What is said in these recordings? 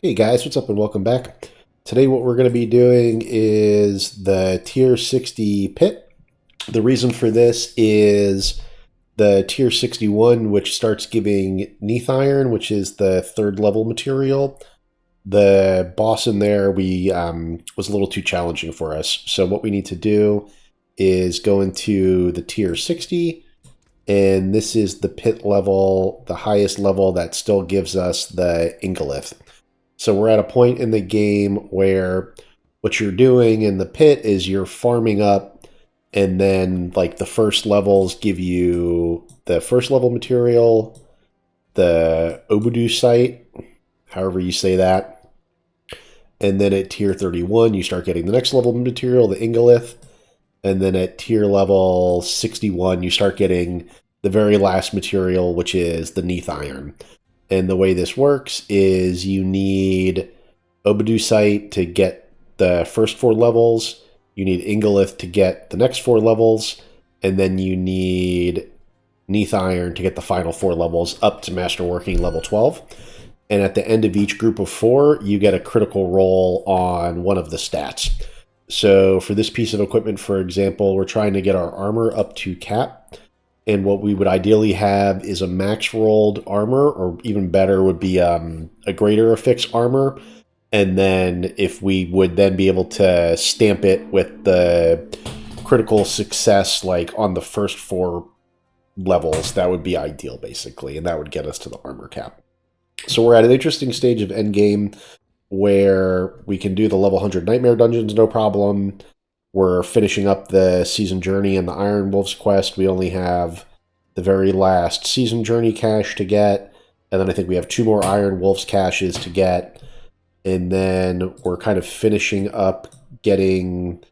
Hey guys, what's up and welcome back. Today what we're going to be doing is the tier 60 pit. The reason for this is the tier 61, which starts giving Neath Iron, which is the third level material. The boss in there was a little too challenging for us. So what we need to do is go into the tier 60, and this is the pit level, the highest level that still gives us the Ingolith. So we're at a point in the game where what you're doing in the pit is you're farming up, and then like the first levels give you the first level material, the Obudu site, however you say that. And then at tier 31, you start getting the next level material, the Ingolith. And then at tier level 61, you start getting the very last material, which is the Neath Iron. And the way this works is you need Obadusite to get the first 4 levels, you need Ingolith to get the next 4 levels, and then you need Neath Iron to get the final 4 levels up to Masterworking level 12. And at the end of each group of 4, you get a critical roll on one of the stats. So for this piece of equipment, for example, we're trying to get our armor up to cap. And what we would ideally have is a max rolled armor, or even better would be a greater affix armor. And then if we would then be able to stamp it with the critical success, like on the first 4 levels, that would be ideal, basically. And that would get us to the armor cap. So we're at an interesting stage of Endgame where we can do the level 100 Nightmare Dungeons no problem. We're finishing up the Season Journey and the Iron Wolves quest. We only have the very last Season Journey cache to get, and then I think we have 2 more Iron Wolves caches to get, and then we're kind of finishing up getting...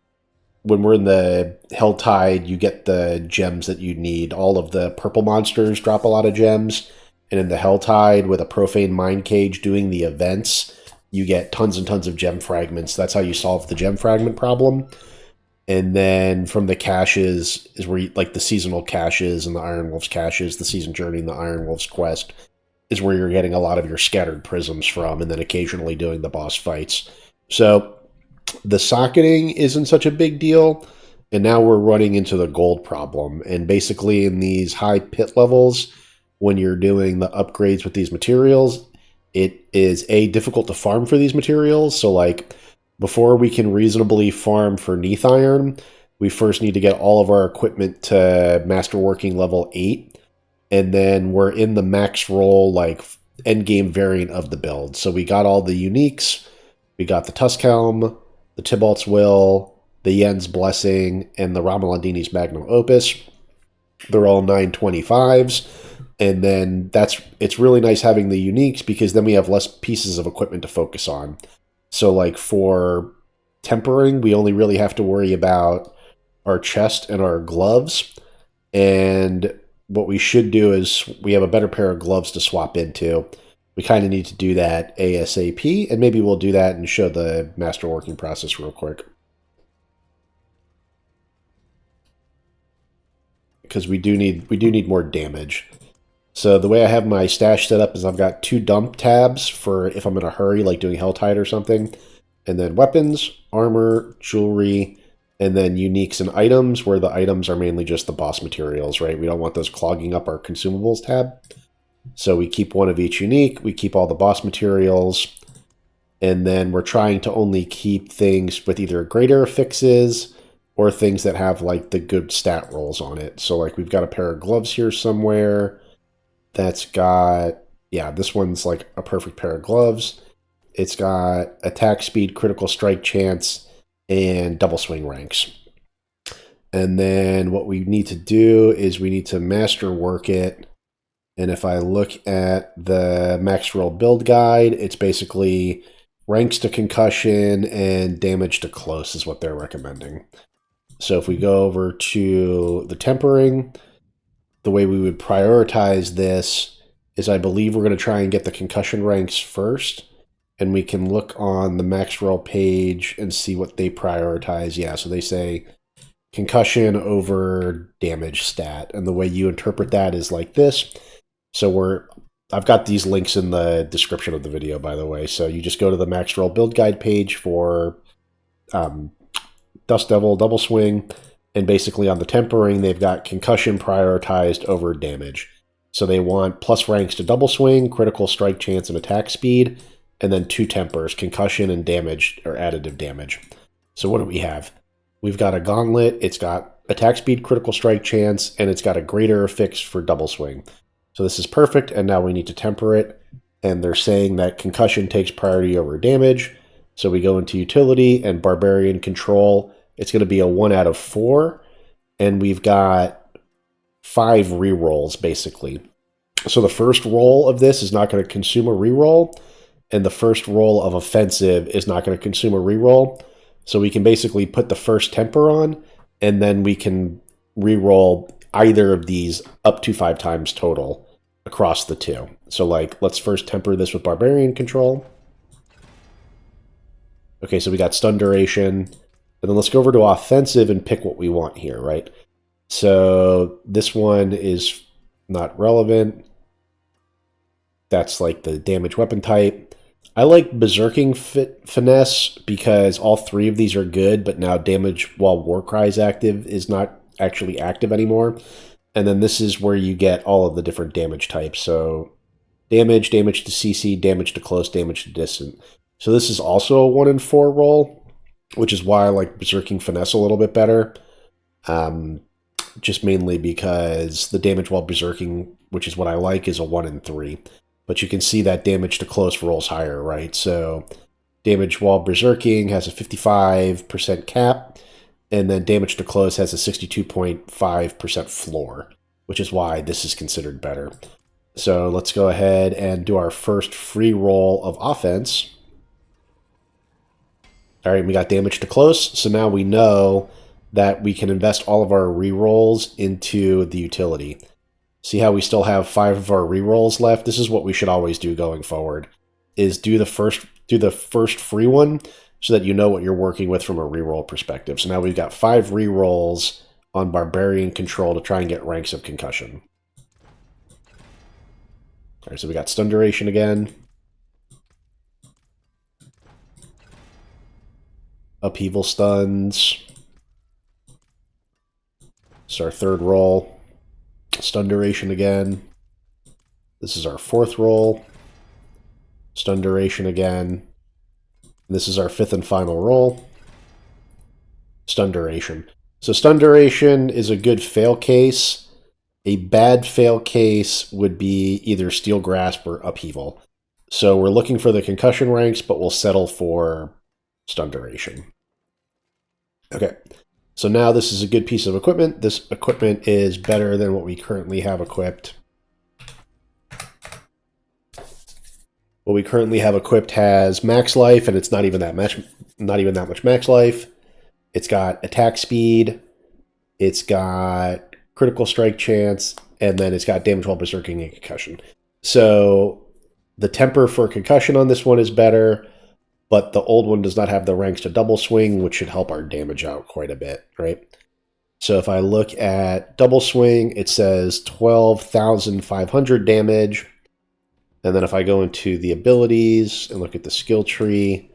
When we're in the Helltide, you get the gems that you need. All of the purple monsters drop a lot of gems, and in the Helltide, with a Profane Mind Cage doing the events, you get tons and tons of gem fragments. That's how you solve the gem fragment problem. And then from the caches is where, like the seasonal caches and the Iron Wolves caches, the Season Journey and the Iron Wolves quest is where you're getting a lot of your scattered prisms from, and then occasionally doing the boss fights. So the socketing isn't such a big deal, and now we're running into the gold problem. And basically in these high pit levels, when you're doing the upgrades with these materials, it is difficult to farm for these materials. So like, before we can reasonably farm for Neath Iron, we first need to get all of our equipment to Masterworking level 8, and then we're in the max roll, like, endgame variant of the build. So we got all the uniques, we got the Tuskhelm, the Tybalt's Will, the Yen's Blessing, and the Ramaladini's Magnum Opus. They're all 925s, and then it's really nice having the uniques, because then we have less pieces of equipment to focus on. So like for tempering, we only really have to worry about our chest and our gloves. And what we should do is we have a better pair of gloves to swap into. We kind of need to do that ASAP, and maybe we'll do that and show the masterworking process real quick. Because we do need more damage. So the way I have my stash set up is I've got 2 dump tabs for if I'm in a hurry, like doing Helltide or something. And then weapons, armor, jewelry, and then uniques and items, where the items are mainly just the boss materials, right? We don't want those clogging up our consumables tab. So we keep 1 of each unique, we keep all the boss materials, and then we're trying to only keep things with either greater affixes or things that have like the good stat rolls on it. So like we've got a pair of gloves here somewhere that's got, yeah, this one's like a perfect pair of gloves. It's got attack speed, critical strike chance, and double swing ranks. And then what we need to do is we need to master work it. And if I look at the max roll build guide, it's basically ranks to concussion and damage to close is what they're recommending. So if we go over to the tempering, the way we would prioritize this is I believe we're going to try and get the concussion ranks first, and we can look on the max roll page and see what they prioritize. Yeah, so they say concussion over damage stat, and the way you interpret that is like this. So we're I've got these links in the description of the video, by the way. So you just go to the Max Roll build guide page for Dust Devil Double Swing, and basically on the tempering, they've got concussion prioritized over damage. So they want plus ranks to double swing, critical strike chance, and attack speed, and then 2 tempers, concussion and damage, or additive damage. So what do we have? We've got a gauntlet, it's got attack speed, critical strike chance, and it's got a greater affix for double swing. So this is perfect, and now we need to temper it, and they're saying that concussion takes priority over damage. So we go into utility and barbarian control. It's going to be a 1 out of 4, and we've got 5 rerolls, basically. So the first roll of this is not going to consume a reroll, and the first roll of offensive is not going to consume a reroll. So we can basically put the first temper on, and then we can reroll either of these up to 5 times total across the 2. So like, let's first temper this with barbarian control. Okay, so we got stun duration. And then let's go over to offensive and pick what we want here, right? So this one is not relevant. That's like the damage weapon type. I like Berserking Finesse because all 3 of these are good, but now damage while Warcry is active is not actually active anymore. And then this is where you get all of the different damage types. So damage, damage to CC, damage to close, damage to distant. So this is also a 1 in 4 roll, which is why I like Berserking Finesse a little bit better. Just mainly because the damage while Berserking, which is what I like, is a 1 in 3. But you can see that damage to close rolls higher, right? So damage while Berserking has a 55% cap, and then damage to close has a 62.5% floor, which is why this is considered better. So let's go ahead and do our first free roll of offense. All right, we got damage to close, so now we know that we can invest all of our rerolls into the utility. See how we still have 5 of our rerolls left? This is what we should always do going forward, is do the first free one so that you know what you're working with from a reroll perspective. So now we've got 5 rerolls on Barbarian Control to try and get ranks of concussion. All right, so we got stun duration again. Upheaval stuns. It's our 3rd roll. Stun duration again. This is our 4th roll. Stun duration again. This is our 5th and final roll. Stun duration. So stun duration is a good fail case. A bad fail case would be either Steel Grasp or Upheaval. So we're looking for the concussion ranks, but we'll settle for stun duration. Okay, so now this is a good piece of equipment. This equipment is better than what we currently have equipped. What we currently have equipped has max life, and it's not even that much max life. It's got attack speed, it's got critical strike chance, and then it's got damage while berserking and concussion. So the temper for concussion on this one is better, but the old one does not have the ranks to double swing, which should help our damage out quite a bit, right? So if I look at double swing, it says 12,500 damage. And then if I go into the abilities and look at the skill tree,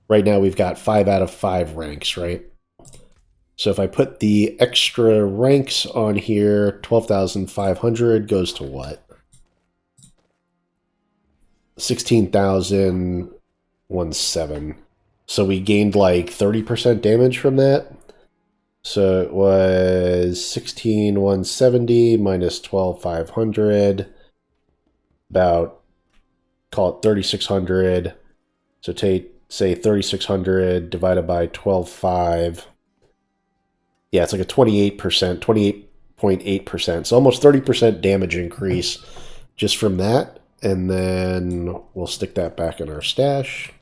right now we've got 5 out of 5 ranks, right? So if I put the extra ranks on here, 12,500 goes to what? 16,017. So we gained like 30% damage from that. So it was 16,170 minus 12,500, about, call it 3,600. So say 3,600 divided by 12,500. Yeah, it's like a 28%, 28.8%. So almost 30% damage increase just from that. And then we'll stick that back in our stash.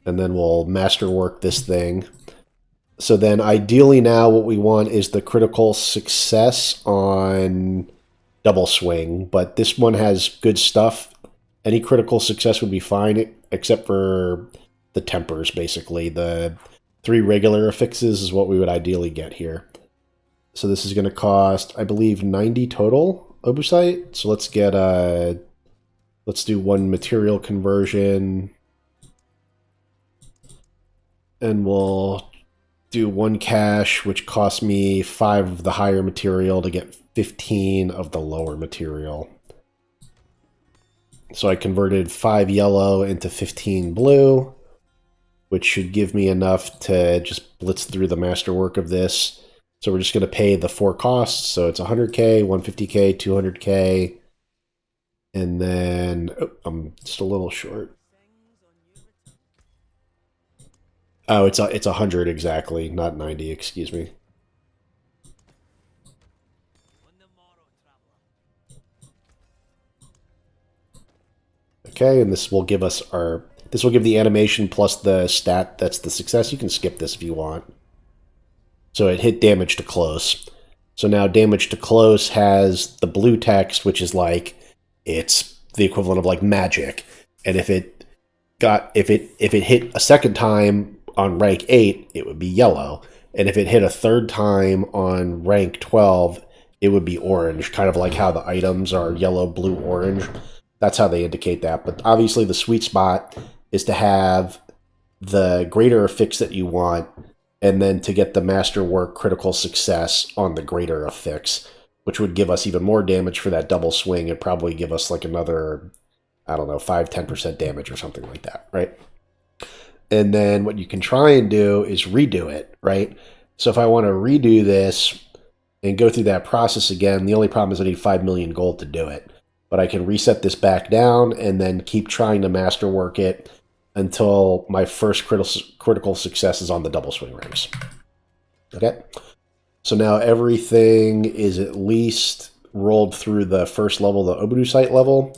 And then we'll masterwork this thing. So then ideally now what we want is the critical success on double swing. But this one has good stuff. Any critical success would be fine, except for the tempers, basically. The 3 regular affixes is what we would ideally get here. So this is going to cost, I believe, 90 total. Obusite. So let's get let's do one material conversion, and we'll do one cash, which costs me 5 of the higher material to get 15 of the lower material. So I converted 5 yellow into 15 blue, which should give me enough to just blitz through the masterwork of this. So we're just going to pay the 4 costs. So it's 100k, 150k, 200k, and then I'm just a little short. Oh, it's 100 exactly, not 90. Excuse me. Okay, and this will give us our. This will give the animation plus the stat that's the success. You can skip this if you want. So it hit damage to close. So now damage to close has the blue text, which is like it's the equivalent of like magic. And if it hit a second time on rank 8, it would be yellow. And if it hit a third time on rank 12, it would be orange, kind of like how the items are yellow, blue, orange. That's how they indicate that. But obviously the sweet spot is to have the greater affix that you want, and then to get the masterwork critical success on the greater affix, which would give us even more damage for that double swing and probably give us like another, I don't know, 5-10% damage or something like that, right? And then what you can try and do is redo it, right? So if I want to redo this and go through that process again, the only problem is I need 5 million gold to do it. But I can reset this back down and then keep trying to masterwork it until my first critical success is on the double swing rings. Okay? So now everything is at least rolled through the first level, the Obudusite level.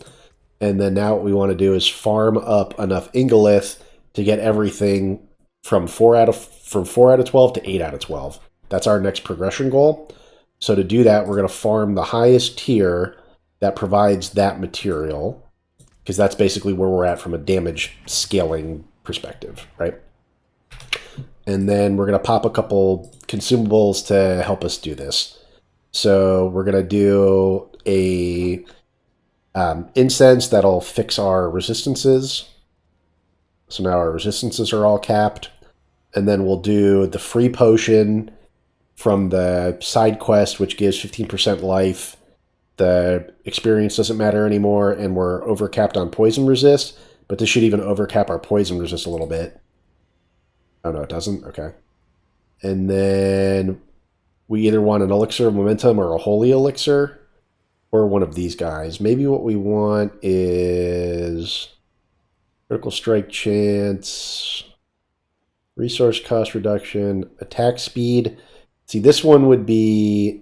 And then now what we want to do is farm up enough Ingolith to get everything from 4 out of 12 to 8 out of 12. That's our next progression goal. So to do that, we're going to farm the highest tier that provides that material, because that's basically where we're at from a damage scaling perspective, right? And then we're going to pop a couple consumables to help us do this. So we're going to do a incense that'll fix our resistances. So now our resistances are all capped. And then we'll do the free potion from the side quest, which gives 15% life. The experience doesn't matter anymore, and we're overcapped on poison resist, but this should even overcap our poison resist a little bit. Oh, no, it doesn't? Okay. And then we either want an elixir of momentum or a holy elixir, or one of these guys. Maybe what we want is critical strike chance, resource cost reduction, attack speed. See, this one would be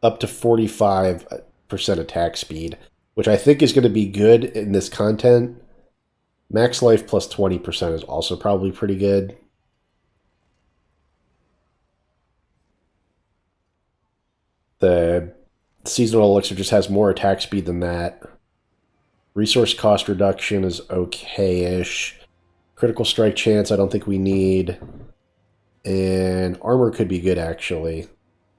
up to 45% attack speed, which I think is going to be good in this content. Max life plus 20% is also probably pretty good. The seasonal elixir just has more attack speed than that. Resource cost reduction is okay-ish. Critical strike chance I don't think we need. And armor could be good, actually.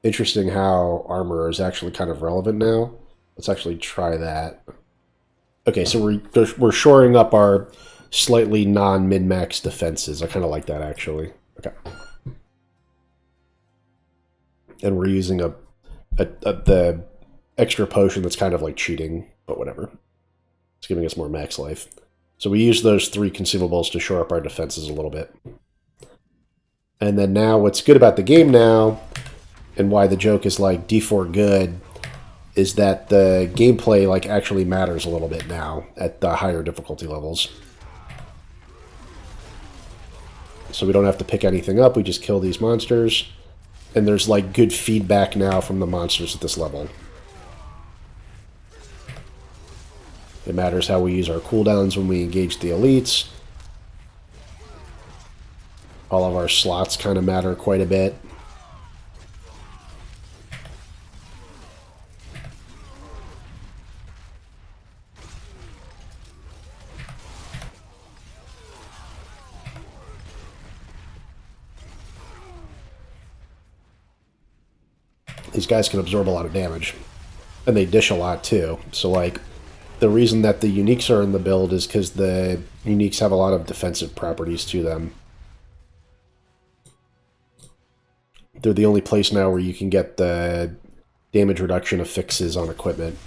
Interesting how armor is actually kind of relevant now. Let's actually try that. Okay, so we're shoring up our slightly non-min-max defenses. I kind of like that, actually. Okay. And we're using the extra potion that's kind of like cheating, but whatever. It's giving us more max life. So we use those 3 consumables to shore up our defenses a little bit. And then now what's good about the game now, and why the joke is like D4 good, is that the gameplay like actually matters a little bit now at the higher difficulty levels. So we don't have to pick anything up, we just kill these monsters. And there's like good feedback now from the monsters at this level. It matters how we use our cooldowns when we engage the elites. All of our slots kind of matter quite a bit. These guys can absorb a lot of damage. And they dish a lot too. So like the reason that the uniques are in the build is because the uniques have a lot of defensive properties to them. They're the only place now where you can get the damage reduction affixes on equipment.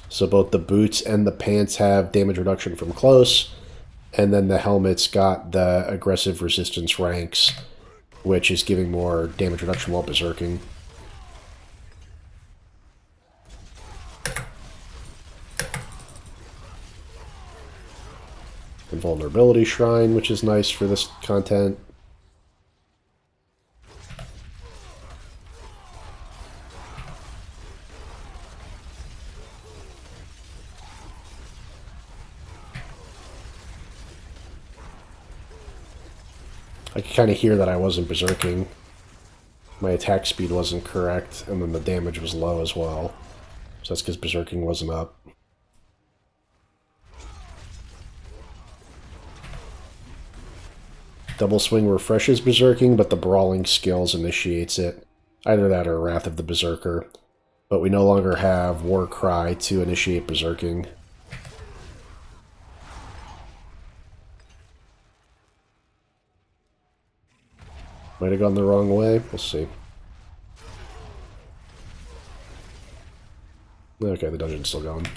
So both the boots and the pants have damage reduction from close, and then the helmet's got the aggressive resistance ranks, which is giving more damage reduction while berserking. Invulnerability Shrine, which is nice for this content. I could kind of hear that I wasn't berserking. My attack speed wasn't correct, and then the damage was low as well. So that's because berserking wasn't up. Double Swing refreshes berserking, but the Brawling Skills initiates it. Either that or Wrath of the Berserker. But we no longer have War Cry to initiate berserking. Might have gone the wrong way. We'll see. Okay, the dungeon's still going.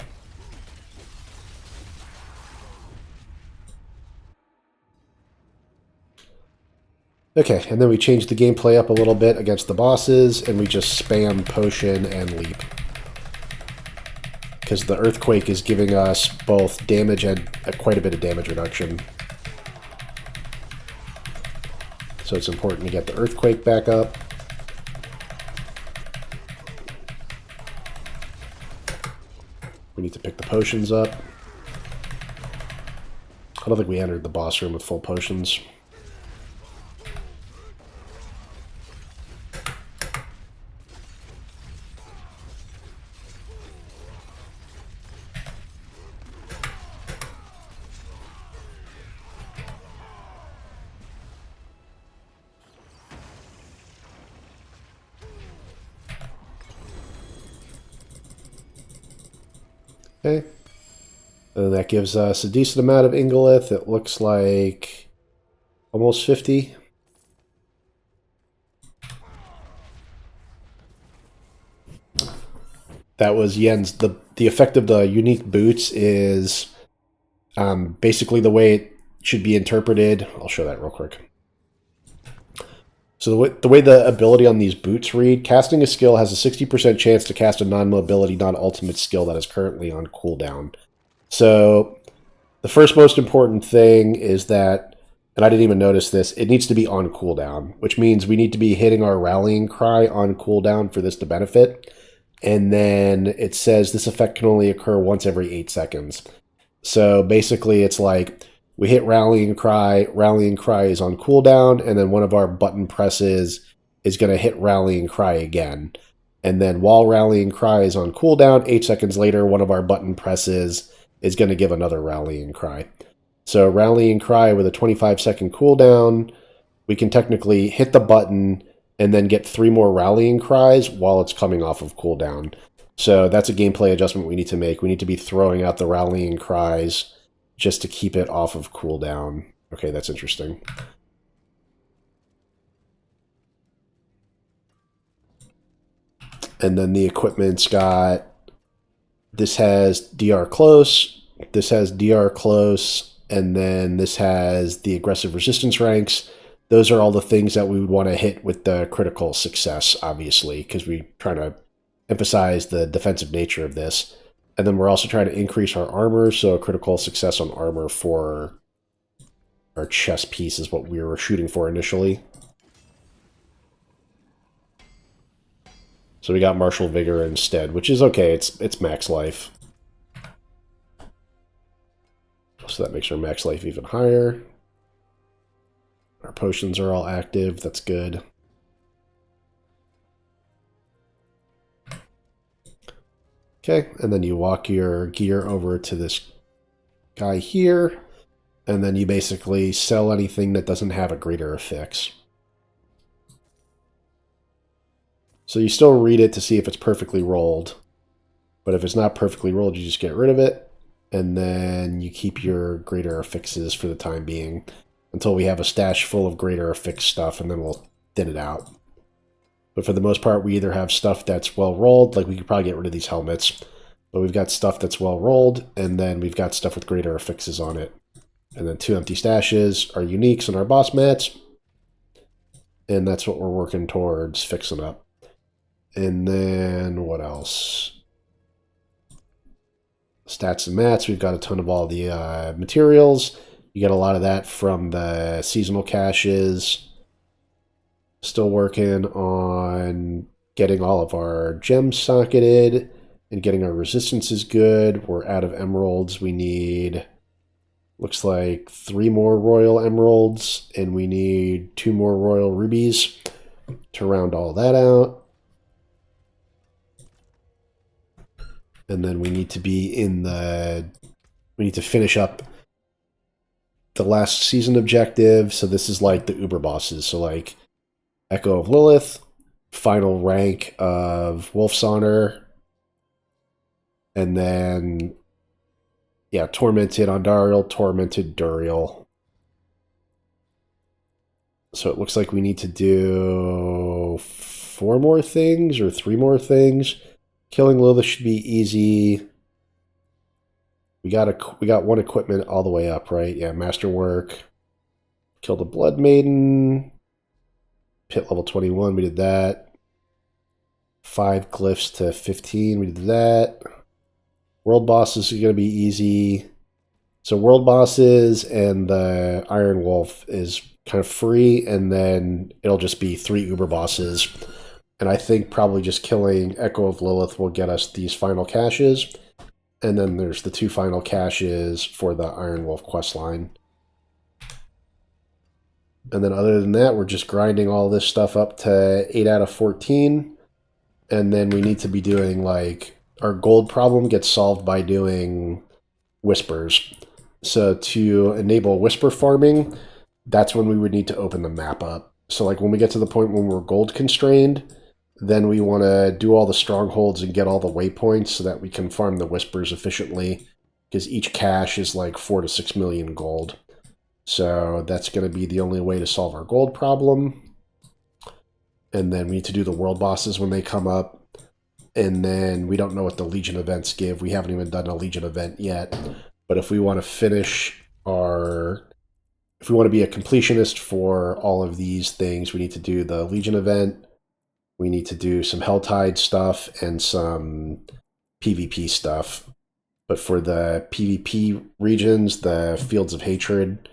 Okay, and then we change the gameplay up a little bit against the bosses, and we just spam potion and leap. Because the Earthquake is giving us both damage and quite a bit of damage reduction. So it's important to get the Earthquake back up. We need to pick the potions up. I don't think we entered the boss room with full potions. Okay. And that gives us a decent amount of Ingolith. It looks like almost 50. That was Yen's. The effect of the unique boots is basically the way it should be interpreted. I'll show that real quick. So the way the ability on these boots read, casting a skill has a 60% chance to cast a non-mobility, non-ultimate skill that is currently on cooldown. So the first most important thing is that, and I didn't even notice this, it needs to be on cooldown, which means we need to be hitting our rallying cry on cooldown for this to benefit. And then it says this effect can only occur once every 8 seconds. So basically it's like we hit rallying cry is on cooldown, and then one of our button presses is going to hit rallying cry again. And then while rallying cry is on cooldown, 8 seconds later, one of our button presses is going to give another rallying cry. So rallying cry with a 25-second cooldown, we can technically hit the button and then get 3 more rallying cries while it's coming off of cooldown. So that's a gameplay adjustment we need to make. We need to be throwing out the rallying cries just to keep it off of cooldown. Okay, that's interesting. And then the equipment's got, this has DR close, this has DR close, and then this has the aggressive resistance ranks. Those are all the things that we would want to hit with the critical success, obviously, because we're trying to emphasize the defensive nature of this. And then we're also trying to increase our armor, so a critical success on armor for our chest piece is what we were shooting for initially. So we got Martial Vigor instead, which is okay, it's max life. So that makes our max life even higher. Our potions are all active, that's good. Okay, and then you walk your gear over to this guy here, and then you basically sell anything that doesn't have a greater affix. So you still read it to see if it's perfectly rolled. But if it's not perfectly rolled, you just get rid of it. And then you keep your greater affixes for the time being until we have a stash full of greater affix stuff, and then we'll thin it out. But for the most part, we either have stuff that's well rolled, like we could probably get rid of these helmets, but we've got stuff that's well rolled, and then we've got stuff with greater affixes on it. And then 2 empty stashes, our uniques, and our boss mats. And that's what we're working towards fixing up. And then what else? Stats and mats, we've got a ton of all the materials. You get a lot of that from the seasonal caches. Still working on getting all of our gems socketed and getting our resistances good. We're out of emeralds. We need, looks like 3 more royal emeralds, and we need 2 more royal rubies to round all that out. And then we need to be in the, we need to finish up the last season objective. So this is like the uber bosses. So like Echo of Lilith, final rank of Wolf's Honor, and then, yeah, Tormented Ondariel, Tormented Duriel. So it looks like we need to do 4 more things or 3 more things. Killing Lilith should be easy. We got 1 equipment all the way up, right? Yeah, Masterwork. Kill the Blood Maiden. Pit level 21, we did that. 5 glyphs to 15, we did that. World bosses are going to be easy. So world bosses and the Iron Wolf is kind of free, and then it'll just be 3 uber bosses. And I think probably just killing Echo of Lilith will get us these final caches. And then there's the 2 final caches for the Iron Wolf questline. And then other than that, we're just grinding all this stuff up to 8 out of 14. And then we need to be doing, like, our gold problem gets solved by doing whispers. So to enable whisper farming, that's when we would need to open the map up. So like when we get to the point when we're gold constrained, then we want to do all the strongholds and get all the waypoints so that we can farm the whispers efficiently, because each cache is like 4 to 6 million gold. So that's going to be the only way to solve our gold problem. And then we need to do the world bosses when they come up. And then we don't know what the Legion events give. We haven't even done a Legion event yet. But if we want to finish our... If we want to be a completionist for all of these things, we need to do the Legion event. We need to do some Helltide stuff and some PvP stuff. But for the PvP regions, the Fields of Hatred,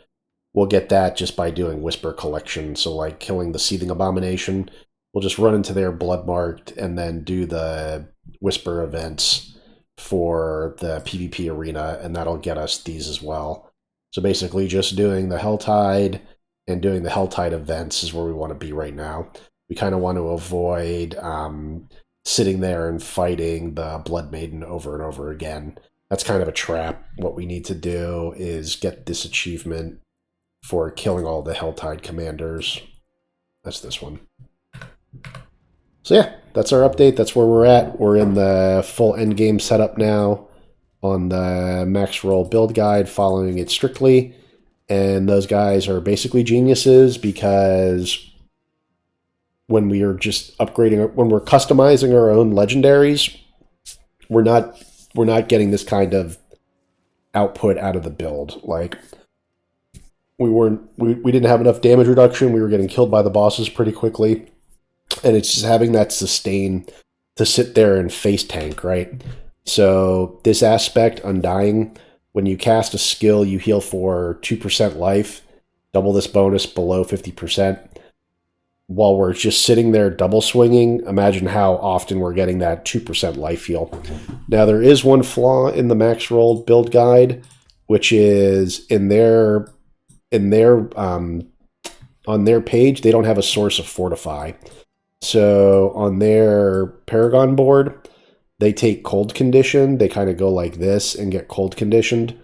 we'll get that just by doing Whisper Collection. So like killing the Seething Abomination, we'll just run into their Bloodmarked and then do the Whisper events for the PvP arena, and that'll get us these as well. So basically just doing the Helltide and doing the Helltide events is where we want to be right now. We kind of want to avoid sitting there and fighting the Blood Maiden over and over again. That's kind of a trap. What we need to do is get this achievement for killing all the Helltide commanders. That's this one. So yeah, that's our update. That's where we're at. We're in the full endgame setup now on the max roll build guide, following it strictly. And those guys are basically geniuses, because when we are just upgrading, when we're customizing our own legendaries, we're not getting this kind of output out of the build. Like we didn't have enough damage reduction. We were getting killed by the bosses pretty quickly. And it's just having that sustain to sit there and face tank, right? So this aspect, Undying, when you cast a skill, you heal for 2% life, double this bonus below 50%. While we're just sitting there double swinging, imagine how often we're getting that 2% life heal. Now, there is one flaw in the max roll build guide, which is on their page, they don't have a source of Fortify. So on their Paragon board, they take cold condition. They kind of go like this and get cold conditioned.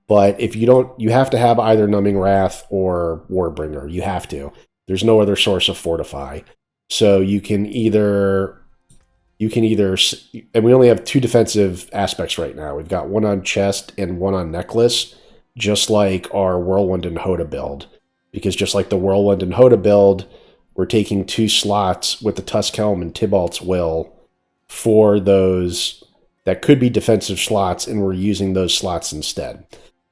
But if you don't, you have to have either Numbing Wrath or Warbringer. You have to. There's no other source of Fortify. So and we only have 2 defensive aspects right now. We've got one on chest and one on necklace, just like our Whirlwind and Hoda build. Because just like the Whirlwind and Hoda build, we're taking 2 slots with the Tusk Helm and Tybalt's Will for those that could be defensive slots, and we're using those slots instead.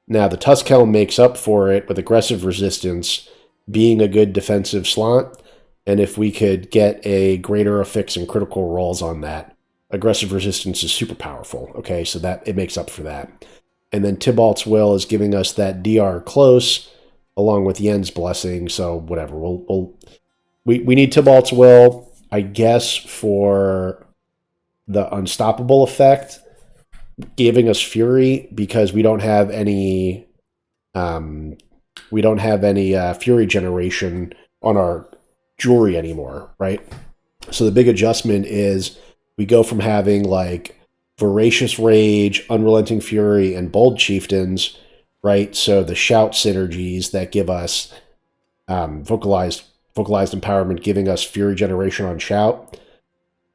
Now, the Tusk Helm makes up for it with aggressive resistance being a good defensive slot, and if we could get a greater affix and critical rolls on that, aggressive resistance is super powerful, okay? So that it makes up for that. And then Tybalt's Will is giving us that DR close, along with Yen's Blessing, so whatever. We need Tybalt's Will, I guess, for the Unstoppable effect, giving us Fury, because we don't have any Fury generation on our jewelry anymore, right? So the big adjustment is we go from having like Voracious Rage, Unrelenting Fury, and Bold Chieftains, right? So the shout synergies that give us vocalized empowerment, giving us Fury generation on shout.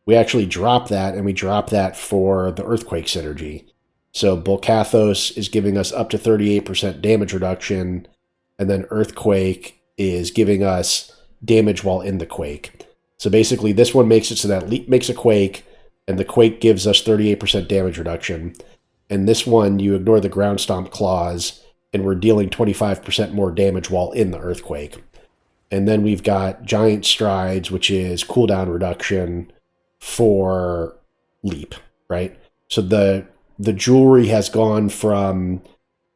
We actually drop that, and we drop that for the Earthquake synergy. So Bolcathos is giving us up to 38% damage reduction, and then Earthquake is giving us damage while in the quake. So basically, this one makes it so that Leap makes a quake, and the quake gives us 38% damage reduction. And this one, you ignore the ground stomp clause, and we're dealing 25% more damage while in the Earthquake. And then we've got Giant Strides, which is cooldown reduction for Leap, right? So the jewelry has gone from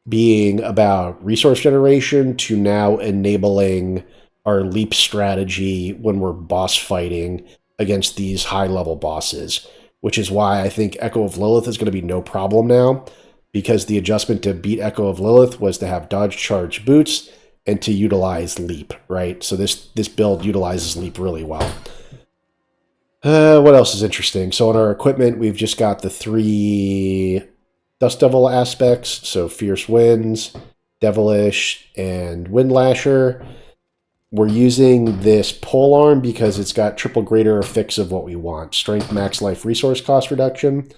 being about resource generation to now enabling our Leap strategy when we're boss fighting against these high-level bosses, which is why I think Echo of Lilith is going to be no problem now, because the adjustment to beat Echo of Lilith was to have dodge, charge, boots, and to utilize Leap, right? So this build utilizes Leap really well. What else is interesting? So on our equipment, we've just got the 3 Dust Devil aspects, so Fierce Winds, Devilish, and Windlasher. We're using this pole arm because it's got triple greater affix of what we want. Strength, max life, resource cost reduction.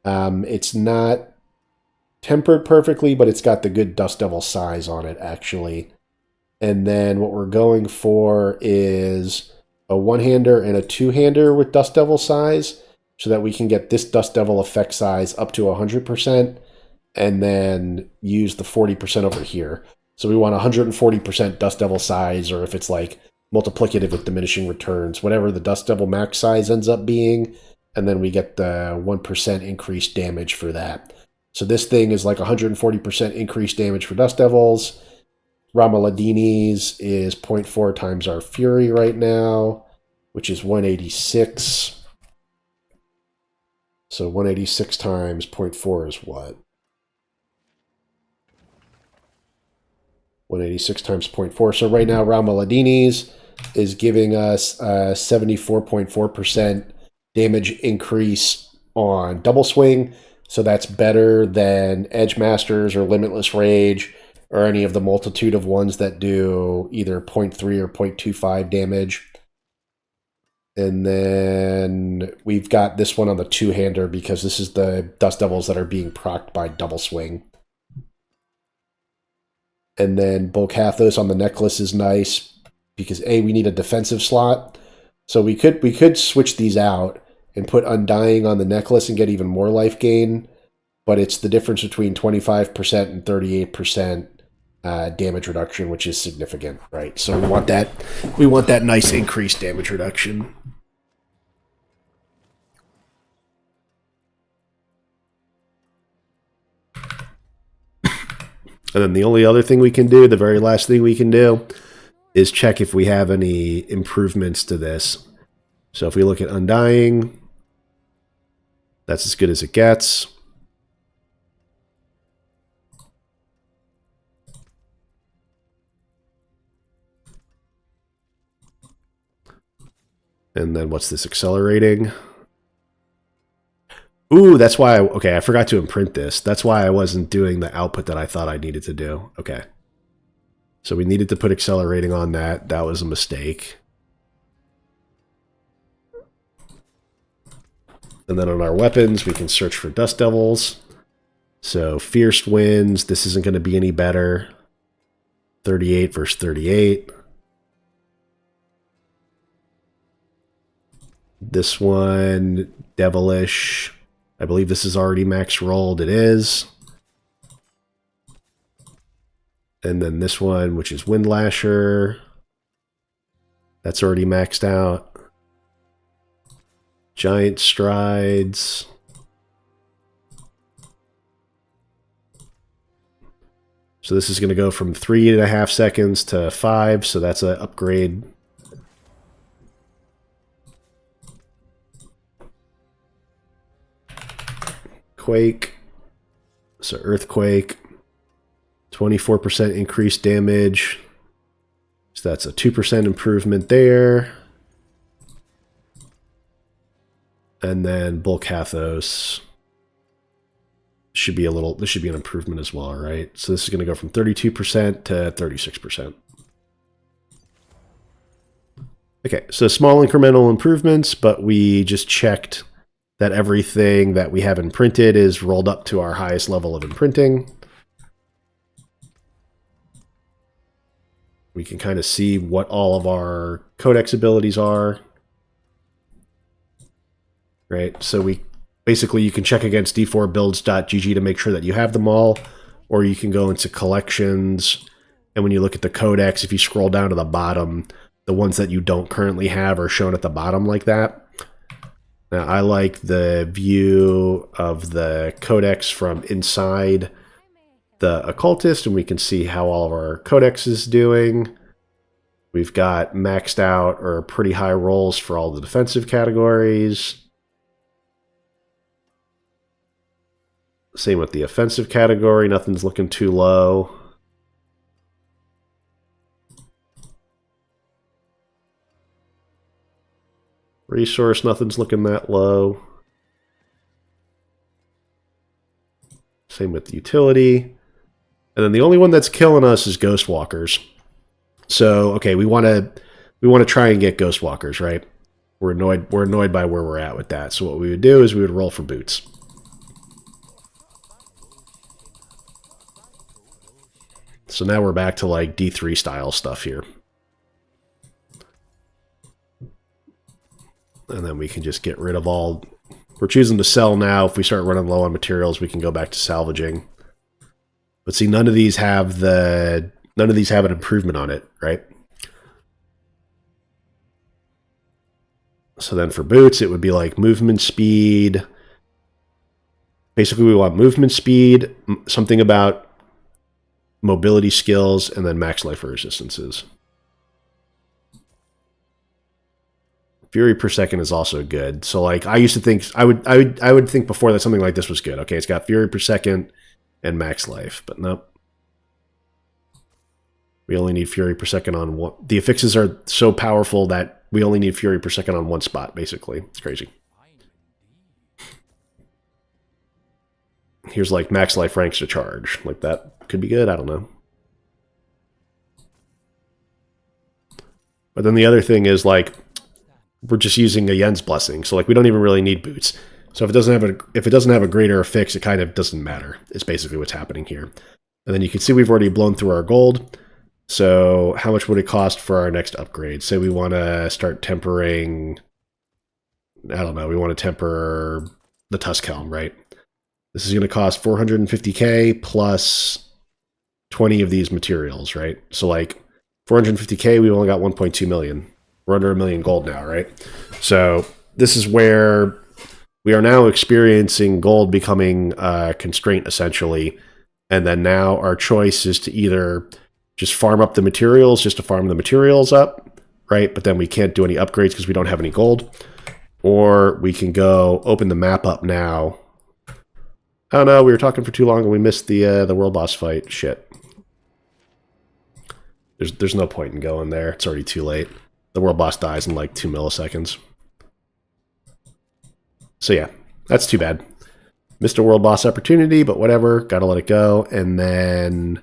It's not tempered perfectly, but it's got the good Dust Devil size on it, actually. And then what we're going for is a one-hander and a two-hander with Dust Devil size, so that we can get this Dust Devil effect size up to 100%, and then use the 40% over here. So we want 140% Dust Devil size, or if it's like multiplicative with diminishing returns, whatever the Dust Devil max size ends up being, and then we get the 1% increased damage for that. So this thing is like 140% increased damage for Dust Devils. Ramaladini's is 0.4 times our Fury right now, which is 186. So 186 times 0.4 is what? 186 times 0.4. So right now, Ramaladini's is giving us 74.4% damage increase on Double Swing. So that's better than Edge Masters or Limitless Rage, or any of the multitude of ones that do either 0.3 or 0.25 damage. And then we've got this one on the two-hander, because this is the Dust Devils that are being procced by Double Swing. And then Bolcathos on the necklace is nice, because A, we need a defensive slot. So we could switch these out and put Undying on the necklace and get even more life gain, but it's the difference between 25% and 38% damage reduction, which is significant, right? So we want that nice increased damage reduction. And then the only other thing we can do, the very last thing we can do, is check if we have any improvements to this. So if we look at Undying, that's as good as it gets. And then what's this, accelerating? Ooh, that's why, okay, I forgot to imprint this. That's why I wasn't doing the output that I thought I needed to do. Okay. So we needed to put accelerating on that. That was a mistake. And then on our weapons, we can search for Dust Devils. So Fierce Winds, this isn't going to be any better. 38 versus 38. This one, Devilish. I believe this is already max rolled. It is. And then this one, which is Windlasher. That's already maxed out. Giant Strides. So this is going to go from 3.5 seconds to 5, so that's an upgrade. Quake. So Earthquake. 24% increased damage. So that's a 2% improvement there. And then Bulkathos should be this should be an improvement as well, right? So this is going to go from 32% to 36%. Okay, so small incremental improvements, but we just checked that everything that we have imprinted is rolled up to our highest level of imprinting. We can kind of see what all of our codex abilities are. Right, so we basically you can check against d4builds.gg to make sure that you have them all, or you can go into collections, and when you look at the codex, if you scroll down to the bottom, the ones that you don't currently have are shown at the bottom like that. Now, I like the view of the codex from inside the occultist, and we can see how all of our codex is doing. We've got maxed out or pretty high rolls for all the defensive categories. Same with the offensive category, nothing's looking too low. Resource, nothing's looking that low. Same with the utility. And then the only one that's killing us is Ghostwalkers. So, okay, we want to try and get Ghostwalkers, right? We're annoyed by where we're at with that. So what we would do is we would roll for boots. So now we're back to like D3 style stuff here. And then we can just get rid of all... We're choosing to sell now. If we start running low on materials, we can go back to salvaging. But see, none of these have an improvement on it, right? So then for boots, it would be like movement speed. Basically, we want movement speed, something about mobility skills, and then max life resistances. Fury per second is also good. So like I used to think I would think before that something like this was good. Okay, it's got fury per second and max life, but nope. We only need fury per second on one. The affixes are so powerful that we only need fury per second on one spot, basically. It's crazy. Here's like max life ranks to charge. Like that could be good, I don't know. But then the other thing is like we're just using a Yen's blessing, so like we don't even really need boots. So if it doesn't have a greater affix, it kind of doesn't matter. It's basically what's happening here. And then you can see we've already blown through our gold. So how much would it cost for our next upgrade? Say we want to start tempering, I don't know, we want to temper the Tusk Helm, right? This is going to cost 450k plus 20 of these materials, right? So like 450k, we only got 1.2 million. We're under $1 million gold now, right? So this is where we are now experiencing gold becoming a constraint, essentially. And then now our choice is to either just farm up the materials, just to farm the materials up, right? But then we can't do any upgrades because we don't have any gold. Or we can go open the map up now. Oh no, we were talking for too long and we missed the world boss fight. Shit. There's no point in going there. It's already too late. The world boss dies in like 2 milliseconds. So yeah, that's too bad. Missed a world boss opportunity, but whatever. Gotta let it go. And then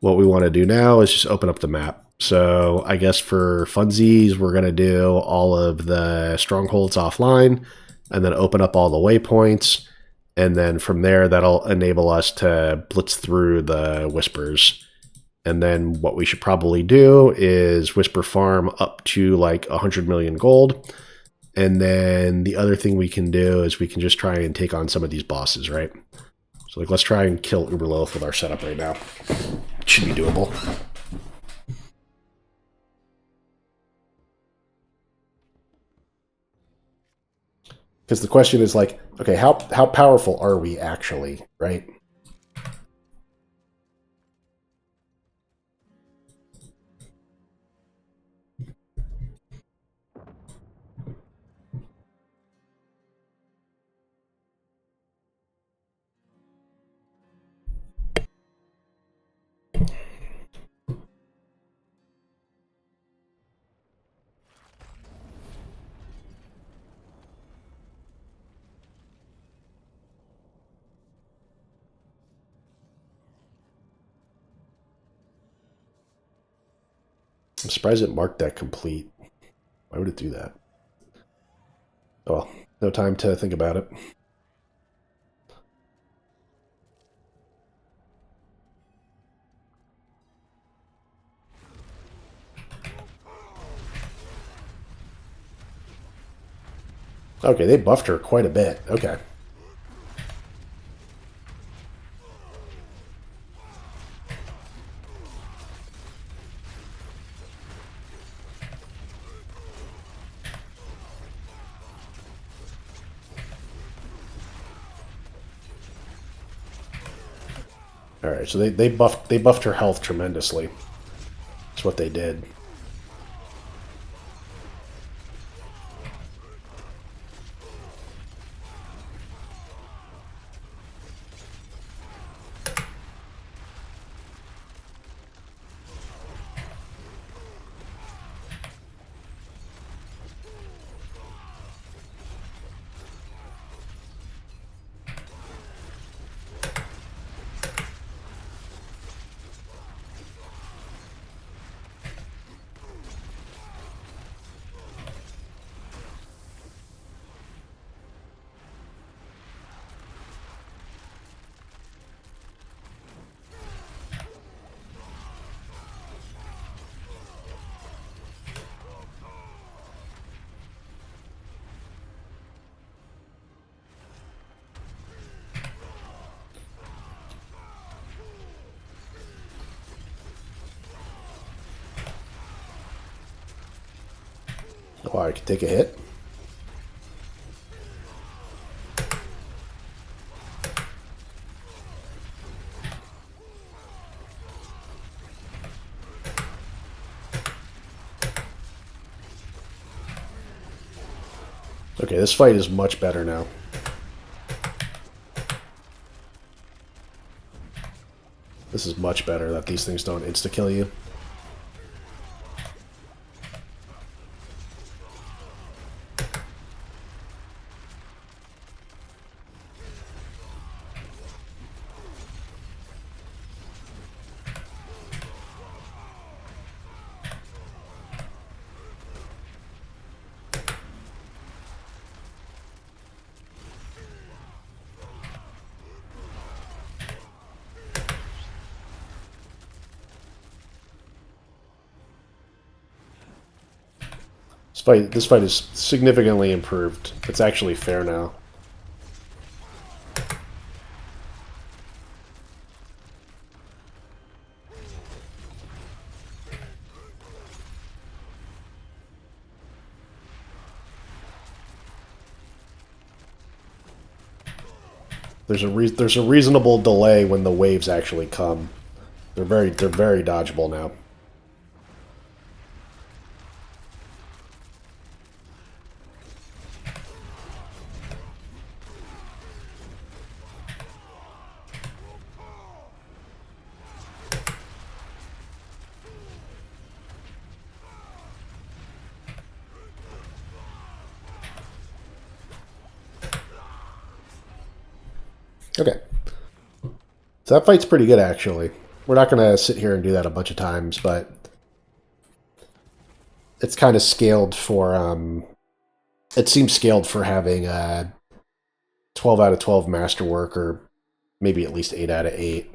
what we want to do now is just open up the map. So I guess for funsies, we're going to do all of the strongholds offline. and then open up all the waypoints. And then from there, that'll enable us to blitz through the whispers. And then what we should probably do is whisper farm up to like 100 million gold. And then the other thing we can do is we can just try and take on some of these bosses, right? So like, let's try and kill Uberloaf with our setup right now. It should be doable. Because the question is like, okay, how powerful are we actually, right? I'm surprised it marked that complete. Why would it do that? Oh, well, no time to think about it. Okay, they buffed her quite a bit. Okay. All right, so they buffed her health tremendously. That's what they did. Oh, I could take a hit. Okay, this fight is much better now. This is much better that these things don't insta-kill you. This fight is significantly improved. It's actually fair now. There's a reasonable delay when the waves actually come. They're very dodgeable now. Okay. So that fight's pretty good, actually. We're not going to sit here and do that a bunch of times, but it's kind of scaled for It seems scaled for having a 12 out of 12 masterwork, or maybe at least 8 out of 8.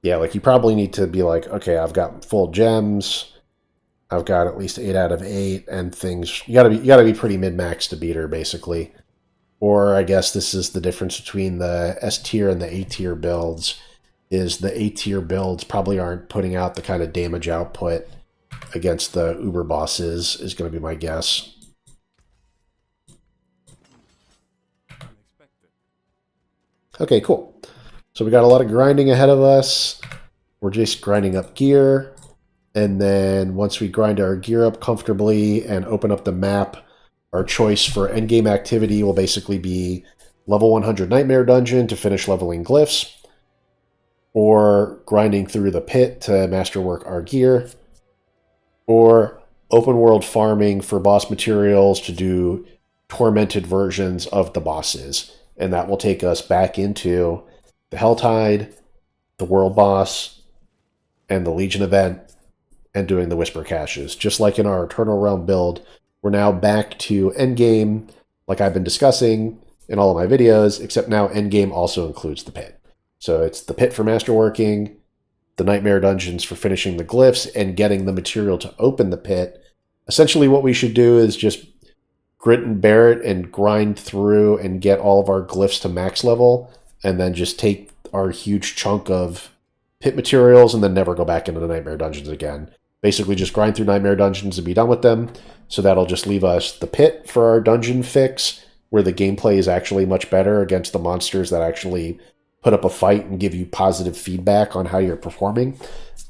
Yeah, like you probably need to be like, okay, I've got full gems, I've got at least 8 out of 8, and things. You gotta be pretty mid max to beat her, basically. Or I guess this is the difference between the S tier and the A tier builds. Is the A tier builds probably aren't putting out the kind of damage output against the Uber bosses, is going to be my guess. Okay, cool. So we got a lot of grinding ahead of us. We're just grinding up gear. And then once we grind our gear up comfortably and open up the map, our choice for endgame activity will basically be level 100 Nightmare Dungeon to finish leveling glyphs, or grinding through the pit to masterwork our gear, or open world farming for boss materials to do tormented versions of the bosses. And that will take us back into the Helltide, the world boss, and the Legion event, and doing the Whisper caches. Just like in our Eternal Realm build, we're now back to Endgame, like I've been discussing in all of my videos, except now Endgame also includes the pit. So it's the pit for masterworking, the Nightmare Dungeons for finishing the glyphs, and getting the material to open the pit. Essentially what we should do is just grit and bear it and grind through and get all of our glyphs to max level, and then just take our huge chunk of pit materials and then never go back into the Nightmare Dungeons again. Basically just grind through Nightmare Dungeons and be done with them. So that'll just leave us the pit for our dungeon fix, where the gameplay is actually much better against the monsters that actually put up a fight and give you positive feedback on how you're performing.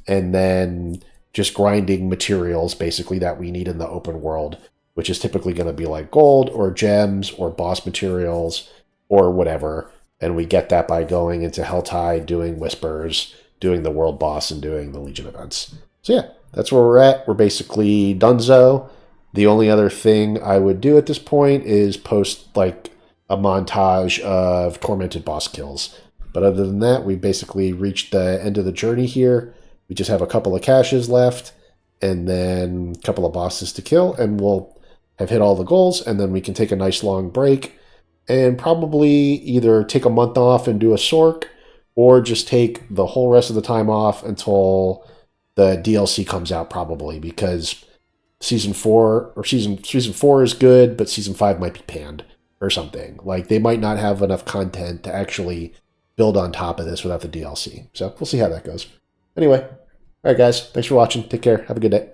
And then just grinding materials, basically, that we need in the open world, which is typically going to be like gold or gems or boss materials or whatever. And we get that by going into Helltide, doing Whispers, doing the world boss, and doing the Legion events. So yeah, that's where we're at. We're basically donezo. The only other thing I would do at this point is post like a montage of tormented boss kills. But other than that, we basically reached the end of the journey here. We just have a couple of caches left, and then a couple of bosses to kill, and we'll have hit all the goals, and then we can take a nice long break and probably either take a month off and do a Sork, or just take the whole rest of the time off until the DLC comes out, probably, because season 4 is good, but season 5 might be panned or something. Like, they might not have enough content to actually build on top of this without the DLC. So we'll see how that goes. Anyway, all right, guys, thanks for watching. Take care. Have a good day.